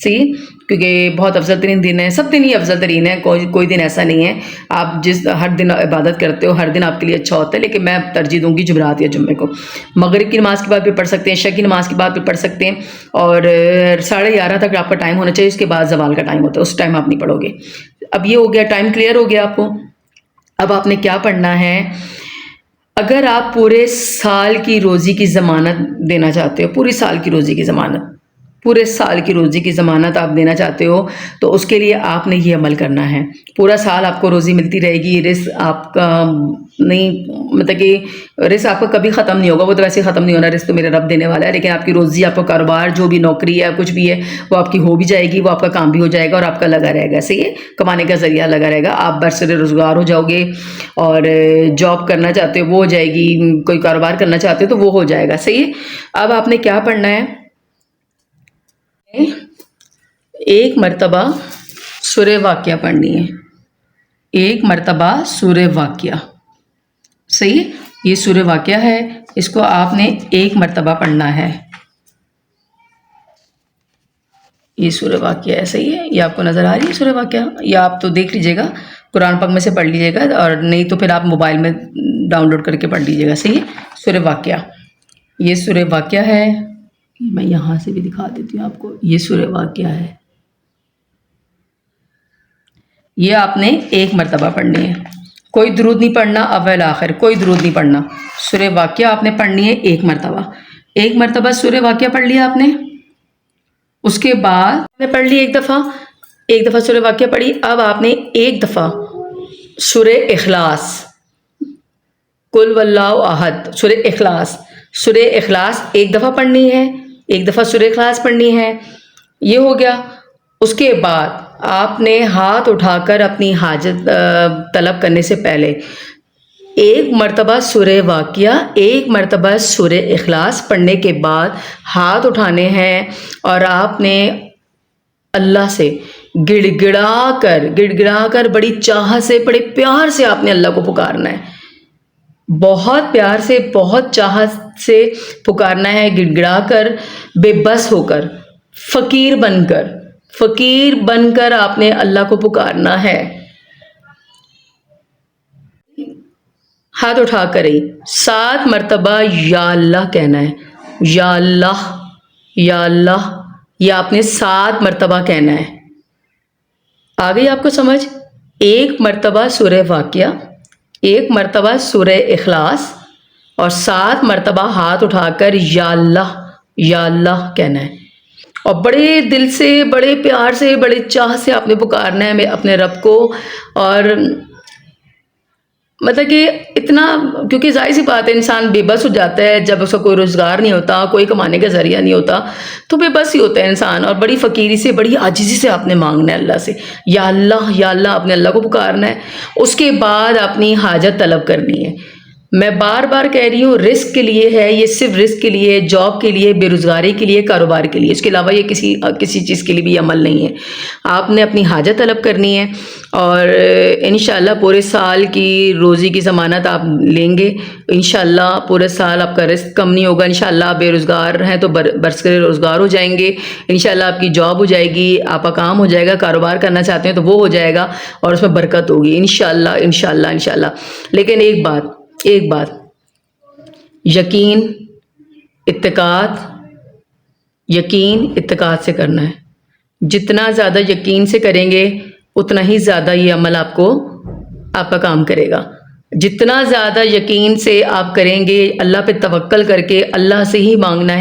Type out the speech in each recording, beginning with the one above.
سی، کیونکہ بہت افضل ترین دن ہے، سب دن ہی افضل ترین ہے، کوئی دن ایسا نہیں ہے آپ ہر دن عبادت کرتے ہو ہر دن آپ کے لیے اچھا ہوتا ہے، لیکن میں ترجیح دوں گی جمعرات یا جمعے کو۔ مغرب کی نماز کے بعد پھر پڑھ سکتے ہیں، عشاء کی نماز کے بعد پھر پڑھ سکتے ہیں، اور 11:30 تک آپ کا ٹائم ہونا چاہیے، اس کے بعد زوال کا ٹائم ہوتا ہے، اس ٹائم آپ نہیں پڑھو گے۔ اب یہ ہو گیا، ٹائم کلیئر ہو گیا آپ کو۔ اب آپ نے کیا پڑھنا ہے، اگر آپ پورے سال کی روزی کی ضمانت دینا چاہتے ہو، پورے سال کی روزی کی ضمانت، پورے سال کی روزی کی ضمانت آپ دینا چاہتے ہو، تو اس کے لیے آپ نے یہ عمل کرنا ہے۔ پورا سال آپ کو روزی ملتی رہے گی، رزق آپ کا نہیں، مطلب کہ رزق آپ کا کبھی ختم نہیں ہوگا، وہ تو ویسے ہی ختم نہیں ہونا، رزق تو میرا رب دینے والا ہے، لیکن آپ کی روزی، آپ کا کاروبار، جو بھی نوکری ہے کچھ بھی ہے، وہ آپ کی ہو بھی جائے گی، وہ آپ کا کام بھی ہو جائے گا، اور آپ کا لگا رہے گا، صحیح ہے، کمانے کا ذریعہ لگا رہے گا، آپ برسر روزگار ہو جاؤ گے، اور جاب کرنا چاہتے ہو وہ ہو جائے گی، کوئی کاروبار کرنا چاہتے ہو تو وہ ہو جائے گا، صحیح ہے۔ اب آپ نے کیا پڑھنا ہے، ایک مرتبہ سورہ واقعہ پڑھنی ہے، ایک مرتبہ سورہ واقعہ، صحیح ہے، یہ سورہ واقعہ ہے، اس کو آپ نے ایک مرتبہ پڑھنا ہے، یہ سورہ واقعہ ہے، صحیح ہے، یہ آپ کو نظر آ رہی ہے سورہ واقعہ، یا آپ تو دیکھ لیجیے گا قرآن پاک میں سے پڑھ لیجیے گا، اور نہیں تو پھر آپ موبائل میں ڈاؤن لوڈ کر کے پڑھ لیجیے گا، صحیح ہے، سورہ واقعہ، یہ سورہ واقعہ ہے، میں یہاں سے بھی دکھا دیتی ہوں آپ کو، یہ سورہ واقعہ ہے، یہ آپ نے ایک مرتبہ پڑھنی ہے، کوئی درود نہیں پڑھنا، اول آخر کوئی درود نہیں پڑھنا، سورہ واقعہ آپ نے پڑھنی ہے ایک مرتبہ، ایک مرتبہ سورہ واقعہ پڑھ لیا آپ نے، اس کے بعد آپ نے پڑھ لی ایک دفعہ سورہ واقعہ پڑھی، اب آپ نے ایک دفعہ سورہ اخلاص، قل واللہ احد، سورہ اخلاص ایک دفعہ پڑھنی ہے، ایک دفعہ سورہ اخلاص پڑھنی ہے، یہ ہو گیا۔ اس کے بعد آپ نے ہاتھ اٹھا کر اپنی حاجت طلب کرنے سے پہلے ایک مرتبہ سورہ واقعہ، ایک مرتبہ سورہ اخلاص پڑھنے کے بعد ہاتھ اٹھانے ہیں، اور آپ نے اللہ سے گڑ گڑا کر بڑی چاہت سے، بڑے پیار سے آپ نے اللہ کو پکارنا ہے، بہت پیار سے، بہت چاہت سے پکارنا ہے، گڑ گڑا کر، بے بس ہو کر، فقیر بن کر آپ نے اللہ کو پکارنا ہے، ہاتھ اٹھا کر ہی 7 مرتبہ یا اللہ کہنا ہے، یا اللہ، یا اللہ، یہ آپ نے 7 مرتبہ کہنا ہے۔ آ گئی آپ کو سمجھ؟ ایک مرتبہ سورہ واقعہ، ایک مرتبہ سورہ اخلاص، اور 7 مرتبہ ہاتھ اٹھا کر یا اللہ کہنا ہے، اور بڑے دل سے، بڑے پیار سے، بڑے چاہ سے آپ نے پکارنا ہے اپنے رب کو، اور مطلب کہ اتنا، کیونکہ ظاہر سی بات ہے انسان بے بس ہو جاتا ہے جب اس کا کوئی روزگار نہیں ہوتا، کوئی کمانے کا ذریعہ نہیں ہوتا، تو بے بس ہی ہوتا ہے انسان، اور بڑی فقیری سے، بڑی عاجزی سے آپ نے مانگنا ہے اللہ سے، یا اللہ آپ نے اللہ کو پکارنا ہے۔ اس کے بعد اپنی حاجت طلب کرنی ہے۔ میں بار بار کہہ رہی ہوں، رزق کے لیے ہے، یہ صرف رزق کے لیے، جاب کے لیے، بے روزگاری کے لیے، کاروبار کے لیے، اس کے علاوہ یہ کسی چیز کے لیے بھی عمل نہیں ہے۔ آپ نے اپنی حاجت طلب کرنی ہے، اور انشاءاللہ پورے سال کی روزی کی ضمانت آپ لیں گے، انشاءاللہ پورے سال آپ کا رزق کم نہیں ہوگا، انشاءاللہ آپ بے روزگار ہیں تو برسر روزگار ہو جائیں گے، انشاءاللہ آپ کی جاب ہو جائے گی، آپ کا کام ہو جائے گا، کاروبار کرنا چاہتے ہیں تو وہ ہو جائے گا، اور اس میں برکت ہوگی انشاءاللہ۔ لیکن ایک بات، یقین اتقاد سے کرنا ہے، جتنا زیادہ یقین سے کریں گے اتنا ہی زیادہ یہ عمل آپ کا کام کرے گا، جتنا زیادہ یقین سے آپ کریں گے، اللہ پہ توکل کر کے اللہ سے ہی مانگنا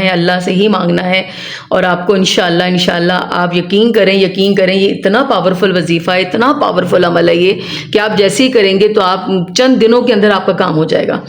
ہے، اور آپ کو انشاءاللہ آپ یقین کریں، یہ اتنا پاورفل وظیفہ ہے، اتنا پاورفل عمل ہے یہ، کہ آپ جیسے ہی کریں گے تو آپ چند دنوں کے اندر آپ کا کام ہو جائے گا،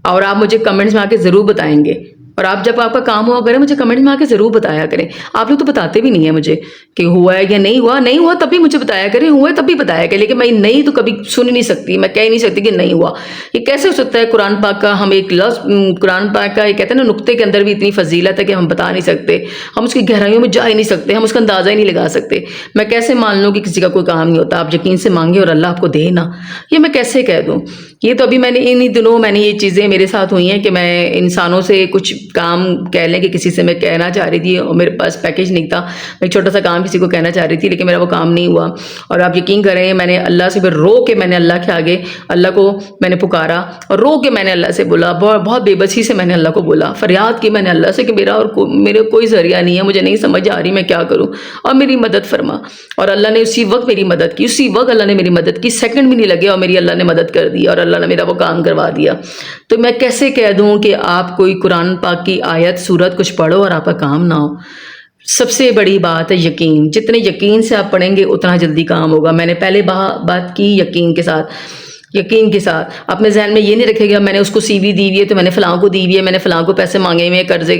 اور آپ مجھے کمنٹس میں آ کے ضرور بتائیں گے، اور آپ جب آپ کا کام ہوا کریں مجھے کمنٹ میں آ کے ضرور بتایا کریں۔ آپ لوگ تو بتاتے بھی نہیں ہیں مجھے کہ ہوا ہے یا نہیں ہوا تب بھی مجھے بتایا کریں، ہوا ہے تب بھی بتایا کریں، لیکن میں نہیں تو کبھی سن ہی نہیں سکتی، میں کہہ ہی نہیں سکتی کہ نہیں ہوا۔ یہ کیسے ہو سکتا ہے؟ قرآن پاک کا ہم ایک لفظ، قرآن پاک کا یہ کہتے ہیں نا، نقطے کے اندر بھی اتنی فضیلت ہے کہ ہم بتا نہیں سکتے، ہم اس کی گہرائیوں میں جا ہی نہیں سکتے، ہم اس کا اندازہ ہی نہیں لگا سکتے۔ میں کیسے مان لوں کہ کسی کا کوئی کام نہیں ہوتا؟ آپ یقین سے مانگے اور اللہ آپ کو دے نا، یہ میں کیسے کہہ دوں؟ یہ تو ابھی میں نے انہی دنوں یہ چیزیں میرے ساتھ ہوئی ہیں کہ میں انسانوں سے کچھ کام کہہ لیں کہ کسی سے میں کہنا چاہ رہی تھی اور میرے پاس پیکیج نہیں تھا, میں ایک چھوٹا سا کام کسی کو کہنا چاہ رہی تھی لیکن میرا وہ کام نہیں ہوا. اور آپ یقین کریں میں نے اللہ سے رو کے میں نے اللہ کے آگے اللہ کو میں نے پکارا اور رو کے میں نے اللہ سے بولا, بہت بے بسی سے میں نے اللہ کو بولا, فریاد کی میں نے اللہ سے کہ میرا اور میرے کوئی ذریعہ نہیں ہے, مجھے نہیں سمجھ آ رہی میں کیا کروں اور میری مدد فرما. اور اللہ نے اسی وقت میری مدد کی, اسی وقت اللہ نے میری مدد کی, سیکنڈ بھی نہیں لگے اور میری اللہ نے مدد کر دی اور اللہ نے میرا وہ کام کروا دیا. تو میں کیسے کہہ دوں کہ آپ کوئی قرآن پاک کی آیت سورت کچھ پڑھو اور آپ کا کام نہ ہو. سب سے بڑی بات ہے یقین, جتنے یقین سے آپ پڑھیں گے اتنا جلدی کام ہوگا. میں نے پہلے بات کی یقین کے ساتھ, یقین کے ساتھ اپنے ذہن میں یہ نہیں رکھے گا میں نے اس کو سی وی دی ہوئی ہے تو میں نے فلاں کو دی ہوئی ہے, میں نے فلاں کو پیسے مانگے ہوئے ہیں قرضے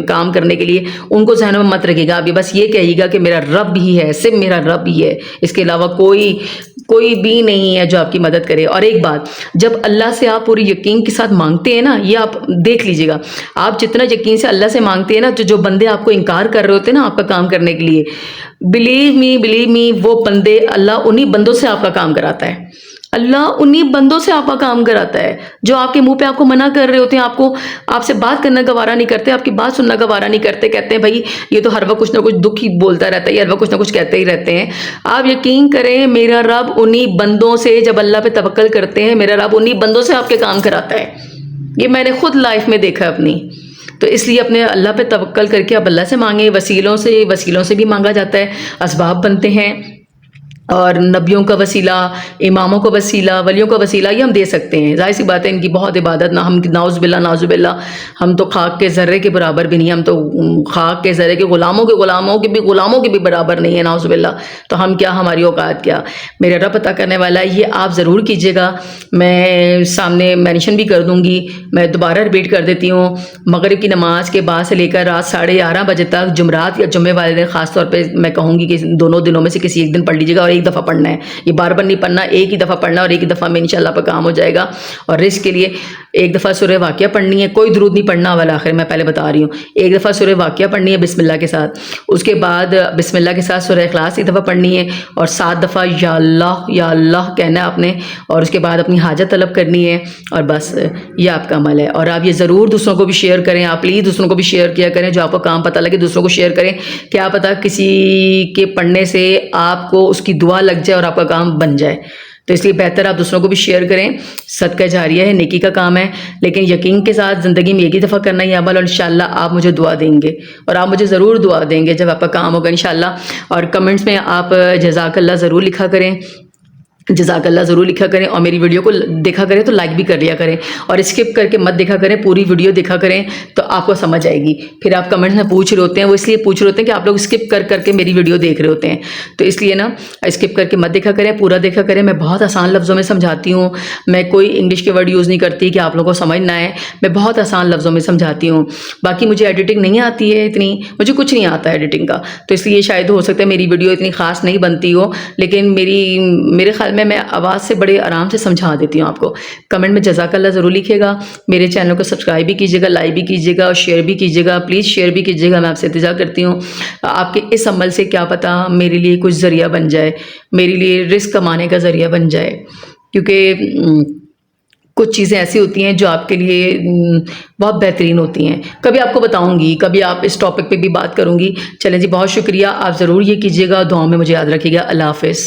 کام کرنے کے لیے, ان کو ذہن میں مت رکھے گا. ابھی بس یہ کہیے گا کہ میرا رب ہی ہے, صرف میرا رب ہی ہے, اس کے علاوہ کوئی بھی نہیں ہے جو آپ کی مدد کرے. اور ایک بات, جب اللہ سے آپ پوری یقین کے ساتھ مانگتے ہیں نا, یہ آپ دیکھ لیجئے گا, آپ جتنا یقین سے اللہ سے مانگتے ہیں نا تو جو بندے آپ کو انکار کر رہے ہوتے ہیں نا آپ کا کام کرنے کے لیے, بلیو می وہ بندے اللہ انہی بندوں سے آپ کا کام کراتا ہے. اللہ انہی بندوں سے آپ کا کام کراتا ہے جو آپ کے منہ پہ آپ کو منع کر رہے ہوتے ہیں, آپ سے بات کرنا گوارا نہیں کرتے, آپ کی بات سننا گوارا نہیں کرتے, کہتے ہیں بھائی یہ تو ہر وقت کچھ نہ کچھ دکھ ہی بولتا رہتا ہے, ہر وقت کچھ نہ کچھ کہتے ہی رہتے ہیں. آپ یقین کریں میرا رب انہی بندوں سے, جب اللہ پہ توکل کرتے ہیں میرا رب انہی بندوں سے آپ کے کام کراتا ہے. یہ میں نے خود لائف میں دیکھا اپنی. تو اس لیے اپنے اللہ پہ توکل کر کے آپ اللہ سے مانگیں. وسیلوں سے بھی مانگا جاتا ہے, اسباب بنتے ہیں, اور نبیوں کا وسیلہ, اماموں کا وسیلہ, ولیوں کا وسیلہ یہ ہم دے سکتے ہیں. ظاہر سی بات ہے ان کی بہت عبادت, نہ ہم نعوذ باللہ ہم تو خاک کے ذرے کے برابر بھی نہیں, ہم تو خاک کے ذرے کے غلاموں کے بھی برابر نہیں ہے نعوذ باللہ. تو ہم کیا, ہماری اوقات کیا. میرا رب عطا کرنے والا ہے, یہ آپ ضرور کیجیے گا. میں سامنے مینشن بھی کر دوں گی, میں دوبارہ ریپیٹ کر دیتی ہوں. مغرب کی نماز کے بعد سے لے کر رات 11:30 بجے تک, جمعرات یا جمعے والے دن خاص طور پہ میں کہوں گی کہ دونوں دنوں میں سے کسی ایک دن پڑھ لیجیے گا, اور ایک دفعہ پڑھنا ہے. یہ بار بار نہیں پڑھنا, ایک ہی دفعہ پڑھنا اور ایک ہی دفعہ میں انشاءاللہ پر کام ہو جائے گا. اور رزق کے لیے ایک دفعہ سورہ واقعہ پڑھنی ہے, کوئی درود نہیں پڑھنا والآخر, میں پہلے بتا رہی ہوں. ایک دفعہ سورہ واقعہ پڑھنی ہے بسم اللہ کے ساتھ, اس کے بعد بسم اللہ کے ساتھ سورہ اخلاص ایک دفعہ پڑھنی ہے, اور 7 دفعہ یا اللہ کہنا ہے آپ نے, اور اس کے بعد اپنی حاجت طلب کرنی ہے, اور بس یہ آپ کا عمل ہے. اور آپ یہ ضرور دوسروں کو بھی شیئر کریں, آپ پلیز دوسروں کو بھی شیئر کیا کریں, جو آپ کو کام پتہ لگے دوسروں کو شیئر کریں. کیا پتہ کسی کے پڑھنے سے آپ کو اس کی دعا لگ جائے اور آپ کا کام بن جائے. تو اس لیے بہتر آپ دوسروں کو بھی شیئر کریں. صدقہ جاریہ ہے, نیکی کا کام ہے, لیکن یقین کے ساتھ زندگی میں ایک ہی دفعہ کرنا یہ عمل, اور انشاءاللہ آپ مجھے دعا دیں گے, اور آپ مجھے ضرور دعا دیں گے جب آپ کا کام ہوگا انشاءاللہ. اور کمنٹس میں آپ جزاک اللہ ضرور لکھا کریں, جزاک اللہ ضرور لکھا کریں. اور میری ویڈیو کو دیکھا کریں تو لائک بھی کر لیا کریں, اور اسکپ کر کے مت دیکھا کریں, پوری ویڈیو دیکھا کریں تو آپ کو سمجھ آئے گی. پھر آپ کمنٹس میں پوچھ رہے ہوتے ہیں, وہ اس لیے پوچھ رہے ہوتے ہیں کہ آپ لوگ اسکپ کر کے میری ویڈیو دیکھ رہے ہوتے ہیں, تو اس لیے نا اسکپ کر کے مت دیکھا کریں, پورا دیکھا کریں. میں بہت آسان لفظوں میں سمجھاتی ہوں, میں کوئی انگلش کے ورڈ یوز نہیں کرتی کہ آپ لوگوں کو سمجھ نہ آئے, میں بہت آسان لفظوں میں سمجھاتی ہوں. باقی مجھے ایڈیٹنگ نہیں آتی ہے اتنی, مجھے کچھ نہیں آتا ایڈیٹنگ کا, تو اس لیے شاید ہو سکتا ہے میری ویڈیو اتنی خاص نہیں بنتی ہو, لیکن میرے خیال میں آواز سے بڑے آرام سے سمجھا دیتی ہوں آپ کو. کمنٹ میں جزاک اللہ ضرور لکھیے گا. میرے چینل کو سبسکرائب بھی کیجیے گا, لائک بھی کیجیے گا, اور شیئر بھی کیجیے گا. پلیز شیئر بھی کیجیے گا, میں آپ سے التجا کرتی ہوں. آپ کے اس عمل سے کیا پتہ میرے لیے کچھ ذریعہ بن جائے, میرے لیے رزق کمانے کا ذریعہ بن جائے, کیونکہ کچھ چیزیں ایسی ہوتی ہیں جو آپ کے لیے بہت بہترین ہوتی ہیں. کبھی آپ کو بتاؤں گی, کبھی آپ اس ٹاپک پہ بھی بات کروں گی. چلیں جی, بہت شکریہ. آپ ضرور یہ کیجیے گا, دعاؤں میں مجھے یاد رکھیے گا. اللہ حافظ.